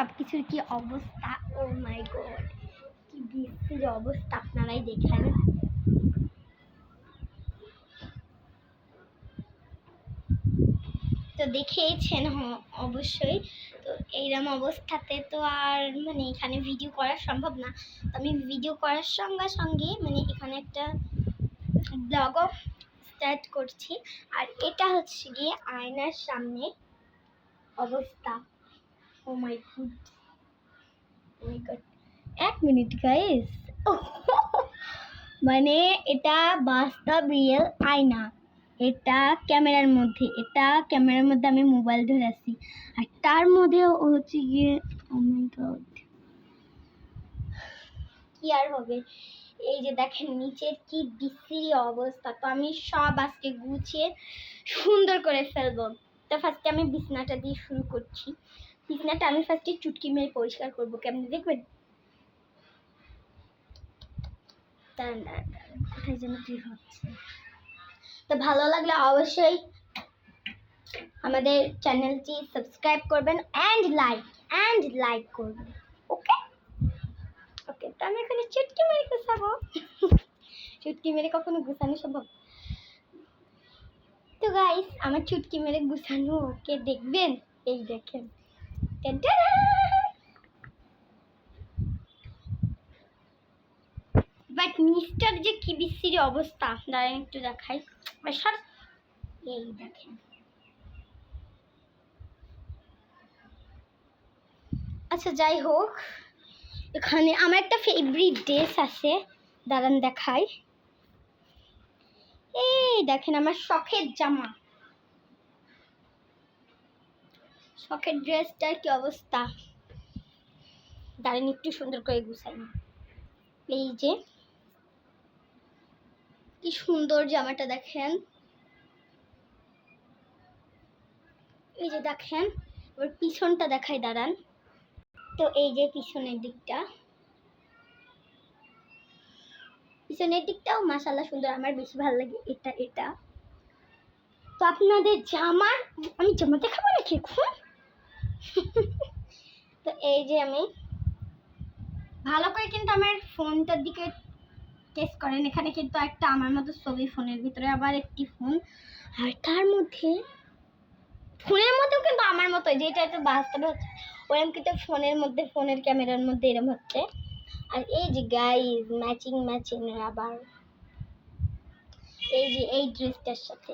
সব কিছুর কি অবস্থা, ও মাই গড কি বিশ্রী অবস্থা, আপনারাই দেখেন। তো দেখেছেন অবশ্যই। তো এইরকম অবস্থাতে তো আর মানে এখানে ভিডিও করা সম্ভব না। তো আমি ভিডিও করার সঙ্গে সঙ্গে মানে এখানে একটা ব্লগও স্টার্ট করছি। আর এটা হচ্ছে গিয়ে আয়নার সামনে অবস্থা। ও মাই গড, এক মিনিট গাইস, মানে এটা বাস্তব রিয়েল আয়না, এটা ক্যামেরার মধ্যে আমি মোবাইল ধরে আছি, আর তার মধ্যে হচ্ছে গিয়ে ও মাই গড কি আর হবে। এই যে দেখেন নিচের কি বিশ্রী অবস্থা। তো আমি সব আজকে গুছিয়ে সুন্দর করে ফেলবো। তো ফার্স্টে আমি বিছনাটা দিয়ে শুরু করছি। বিছনাটা আমি ফার্স্টে চুটকি মেরে পরিষ্কার করবো, কেমন দেখবেন। কোথায় যেন কি হচ্ছে। তো ভালো লাগলে অবশ্যই আমাদের চ্যানেলটি সাবস্ক্রাইব করবেন অ্যান্ড লাইক করবেন। ওকে ওকে, তো আমি এখানে চুটকি মেরে গুছাবো। চুটকি মেরে কখনো গুছানো সম্ভব? তো গাইস আমার চুটকি মেরে গুছানো ওকে দেখবেন, এই দেখেন। বাট নিচটার যে কি বিশ্রী অবস্থা, দাঁড়ান একটু দেখাই। এই দেখেন, আচ্ছা যাই হোক, এখানে আমার একটা ফেভারিট ড্রেস আছে, দাঁড়ান দেখাই। এই দেখেন আমার শখের জামা, শখের ড্রেসটার কি অবস্থা, দাঁড়ান একটু সুন্দর করে গুছাই। এই যে কি সুন্দর জামাটা দেখেন, এই যে দেখেন। এবার পিছনটা দেখাই, দাঁড়ান। তো এই যে পিছনের দিকটাও মাশাআল্লাহ সুন্দর, আমার বেশি ভালো লাগে এটা। তো আপনাদের আমি জামা দেখাবো নাকি এখন? তো এই যে আমি ভালো করে কিন্তু আমার ফোনটার দিকে টেস্ট করেন, এখানে কিন্তু একটা আমার মতো ছবি, ফোনের ভিতরে আবার একটি ফোন, আর তার মধ্যে ফোনের মধ্যেও কিন্তু আমার মতো যেটা একটু বাস্তবে হচ্ছে ওরকম, কিন্তু ফোনের ক্যামেরার মধ্যে এরকম হচ্ছে। আর এই যে গাইস ম্যাচিং আবার এই যে এই ড্রেসটার সাথে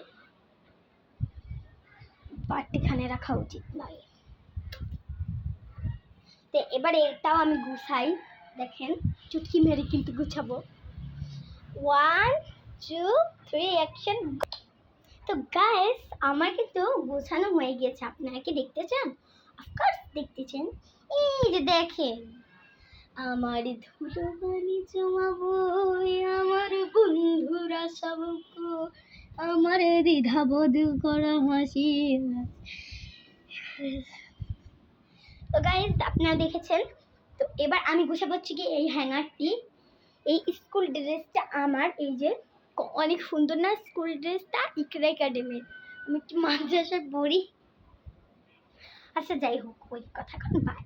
পার্টিখানে রাখা উচিত নয়। তো এবারে এটাও আমি গুছাই, দেখেন চুটকি মেরে কিন্তু গুছাবো। 1 2 3 অ্যাকশন। তো গাইস আমার কিন্তু গোছানো হয়ে গেছে, আপনারা কি দেখতে চান? অফকোর্স দেখতে চান। এই যে দেখেন আমার ধুলোবালি জমাবো, আমার বন্ধুরা সব আমার দ্বিধাবোধ করা হাসি। তো গাইস আপনারা দেখেছেন। তো এবার আমি গুছাবো হচ্ছে কি এই হ্যাঙ্গারটি, এই স্কুল ড্রেসটা আমার, এই যে অনেক সুন্দর না স্কুল ড্রেসটা, ইকরা একাডেমির, আমি কি মাদ্রাসায় পড়ি। আচ্ছা যাই হোক, ওই কথা এখন বাদ।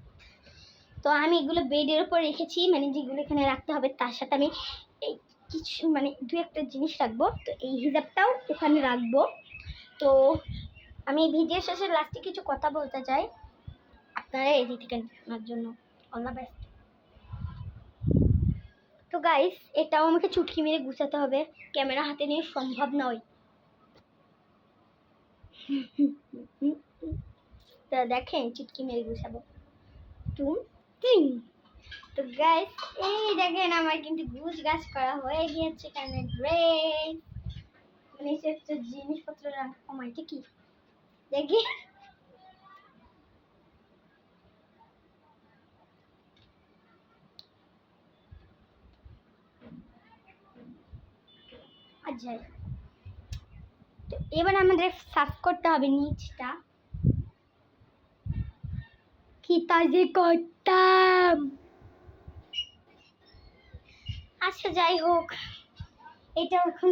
তো আমি এগুলো বেডের উপর রেখেছি, মানে যেগুলো এখানে রাখতে হবে তার সাথে আমি এই কিছু মানে দু একটা জিনিস রাখবো। তো এই হিসাবটাও ওখানে রাখবো। তো আমি ভিডিও শেষে লাস্টে কিছু কথা বলতে চাই, আপনারা এদিক থেকে আমার জন্য অল দ্য বেস্ট। তো গাইস এটাও আমাকে চুটকি মেরে গুছাতে হবে, ক্যামেরা হাতে নিয়ে সম্ভব নয়। তো দেখেন চুটকি মেরে গুছাবো। তো গাইস এই দেখেন আমার কিন্তু গুছ গাছ করা হয়ে গিয়েছে, কারণে ড্রেস মানে একটা জিনিসপত্র রাখা মাইকে কি দেখি। আচ্ছা তো এবার আমাদের সাফ করতে হবে নিচটা, কি তাজে করতাম। আচ্ছা যাই হোক, এটা এখন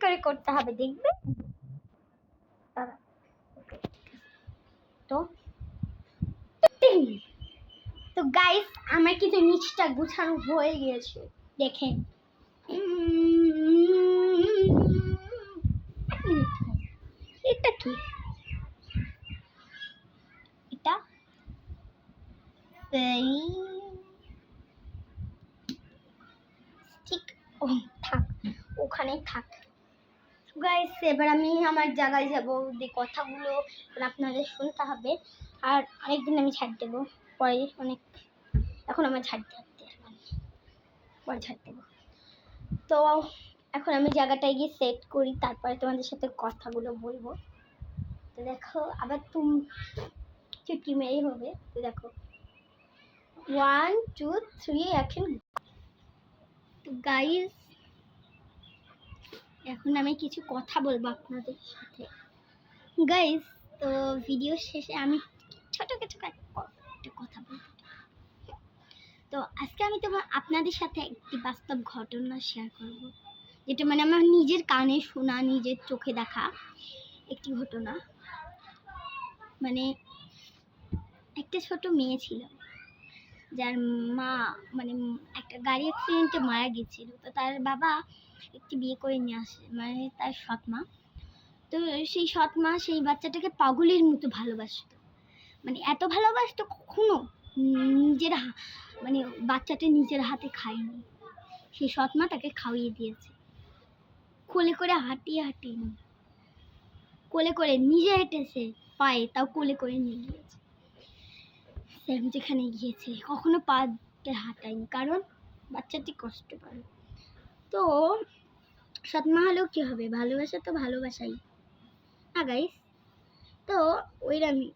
করে করতে হবে, দেখবেন। তো তো গাইস আমার কিন্তু নিচটা গুছানো হয়ে গিয়েছে, দেখেন। এটা কি? এটা ঠিক, ও থাক, ওখানেই থাক। গাইস এবার আমি আমার জায়গায় যাব, যে কথাগুলো আপনাদের শুনতে হবে। আর অনেকদিন আমি ছাড় দেবো পরে, অনেক, এখন আমার ছাড় থাকতে পরে ছাড় দেবো। তো এখন আমি জায়গাটায় গিয়ে সেট করি, তারপরে তোমাদের সাথে কথাগুলো বলবো। তো দেখো আবার তুমি চুটকি মেরেই হবে। তো দেখো 1 2 3 অ্যাকশন। তো গাইস এখন আমি কিছু কথা বলবো আপনাদের সাথে। গাইস তো ভিডিও শেষে আমি ছোট কিছু একটা কথা বলবো। তো আজকে আমি তোমার আপনাদের সাথে একটি বাস্তব ঘটনা শেয়ার করব, যেটা মানে আমার নিজের কানে শোনা, নিজের চোখে দেখা একটি ঘটনা। মানে একটা ছোট মেয়ে ছিল, যার মা মানে একটা গাড়ি অ্যাক্সিডেন্টে মারা গেছিল। তো তার বাবা একটি বিয়ে করে নিয়ে আসে, মানে তার সৎ মা। তো সেই সৎ মা সেই বাচ্চাটাকে পাগলের মতো ভালোবাসতো, মানে এত ভালোবাসতো কখনো নিজের মানে বাচ্চাটা নিজের হাতে খায়নি। সেই সৎ মা তাকে খাওয়িয়ে দিয়েছে, কোলে করে হাঁটিয়ে হাঁটিয়ে নিয়ে, কোলে করে নিজে হেঁটেছে পায়ে, তাও কোলে করে নিয়ে গিয়েছে। যেখানে গিয়েছে কখনো পা দিয়ে হাঁটায়নি, কারণ বাচ্চাটি কষ্ট পায়। তো সৎ মা হলেও কী হবে, ভালোবাসা তো ভালোবাসাই না গাইস। তো ওইরকমই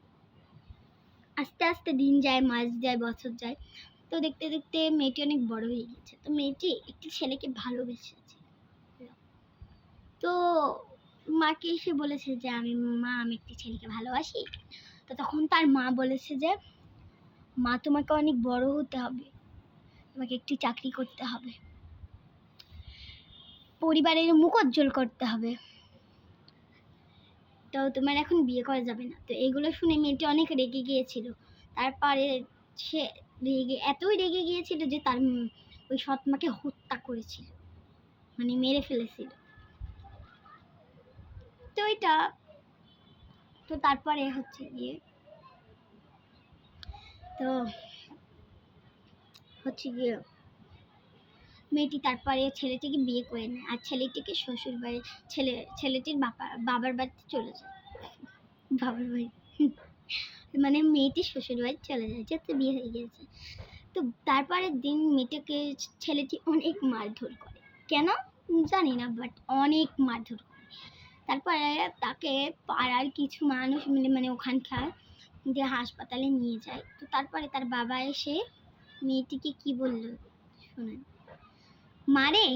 আস্তে আস্তে দিন যায়, মাস যায়, বছর যায়। তো দেখতে দেখতে মেয়েটি অনেক বড় হয়ে গেছে। তো মেয়েটি একটি ছেলেকে ভালোবেসেছে। তো মাকে এসে বলেছে যে আমি একটি ছেলেকে ভালোবাসি। তো তখন তার মা বলেছে যে মা তোমাকে অনেক বড় হতে হবে, তোমাকে একটি চাকরি করতে হবে, পরিবারের মুখ উজ্জ্বল করতে হবে, তো তোমার এখন বিয়ে করা যাবে না। তো এগুলো শুনে মেয়েটি অনেক রেগে গিয়েছিল। তারপরে সে এতই রেগে গিয়েছিল যে তার ওই সৎ মাকে হত্যা করেছিল, মানে মেরে ফেলেছিল। তো এটা তো তারপরে হচ্ছে গিয়ে মেয়েটি তারপরে ছেলেটিকে বিয়ে করে নেয়, আর ছেলেটিকে শ্বশুর বাড়ি ছেলেটির বাবার বাড়িতে চলে যায়। বাবার বাড়ি মানে মেয়েটি শ্বশুর বাড়ি চলে যায়, যেহেতু বিয়ে হয়ে গিয়েছে। তো তারপরের দিন মেয়েটাকে ছেলেটি অনেক মারধর করে, কেন জানি না, বাট অনেক মারধর করে। তারপরে তাকে পাড়ার কিছু মানুষ মিলে মানে ওখানকার যে হাসপাতালে নিয়ে যায়। তো তারপরে তার বাবা এসে মেয়েটিকে কি বলল শোনেন, মারে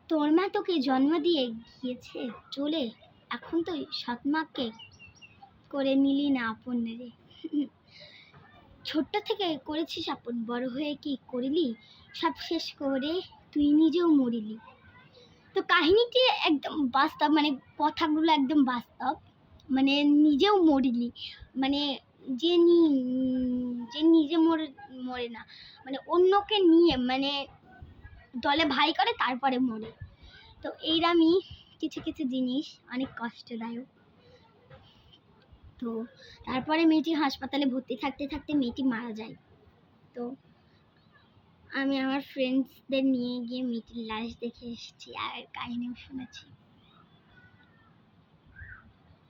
তোর মা তোকে জন্ম দিয়ে গিয়েছে চলে, এখন তো সৎ মাকে করে নিলি না আপন রে। ছোট্ট থেকে করেছিস আপন, বড় হয়ে কি করিলি, সব শেষ করে তুই নিজেও মরিলি। তো কাহিনীটি একদম বাস্তব, মানে কথাগুলো একদম বাস্তব, মানে নিজেও মরিলি, মানে যে নিজে মরে না, মানে অন্যকে নিয়ে মানে দলে ভাই করে তারপরে মরে। তো এইরকমই কিছু কিছু জিনিস অনেক কষ্টদায়ক। তো তারপরে মেয়েটি হাসপাতালে ভর্তি থাকতে থাকতে মেয়েটি মারা যায়। তো আমি আমার ফ্রেন্ডসদের নিয়ে গিয়ে মেয়েটির লাশ দেখে এসেছি আর কাহিনীও শুনেছি।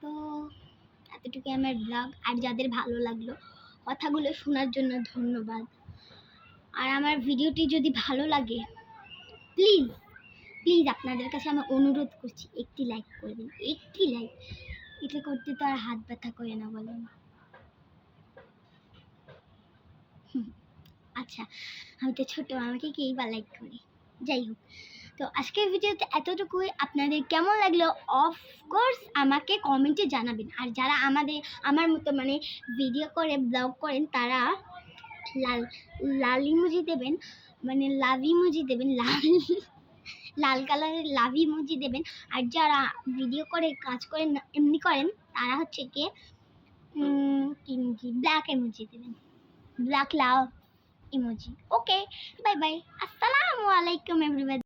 তো এতটুকু আমার ব্লগ। আর যাদের ভালো লাগলো কথাগুলো শোনার জন্য ধন্যবাদ। আর আমার ভিডিওটি যদি ভালো লাগে প্লিজ প্লিজ আপনাদের কাছে আমি অনুরোধ করছি, একটি লাইক করবেন, একটি লাইক। এটা করতে তো আর হাত ব্যথা করে না বলেন। আচ্ছা আমি তো ছোট, আমাকে কেই বা লাইক করি, যাই হোক। তো আজকের ভিডিওতে এতটুকুই। আপনাদের কেমন লাগলো অফকোর্স আমাকে কমেন্টে জানাবেন। আর যারা আমার মতো মানে ভিডিও করে ব্লগ করেন তারা লাল ইমোজি দেবেন, মানে লাভ ইমোজি দেবেন, লাল কালারের লাভ ইমোজি দেবেন। আর যারা ভিডিও করে কাজ করেন এমনি করেন তারা হচ্ছে গিয়ে কি ইমোজি, ব্ল্যাক ইমোজি দেবেন, ব্ল্যাক লাভ ইমোজি। ওকে, বাই বাই, আসসালামু আলাইকুম এভরিবডি।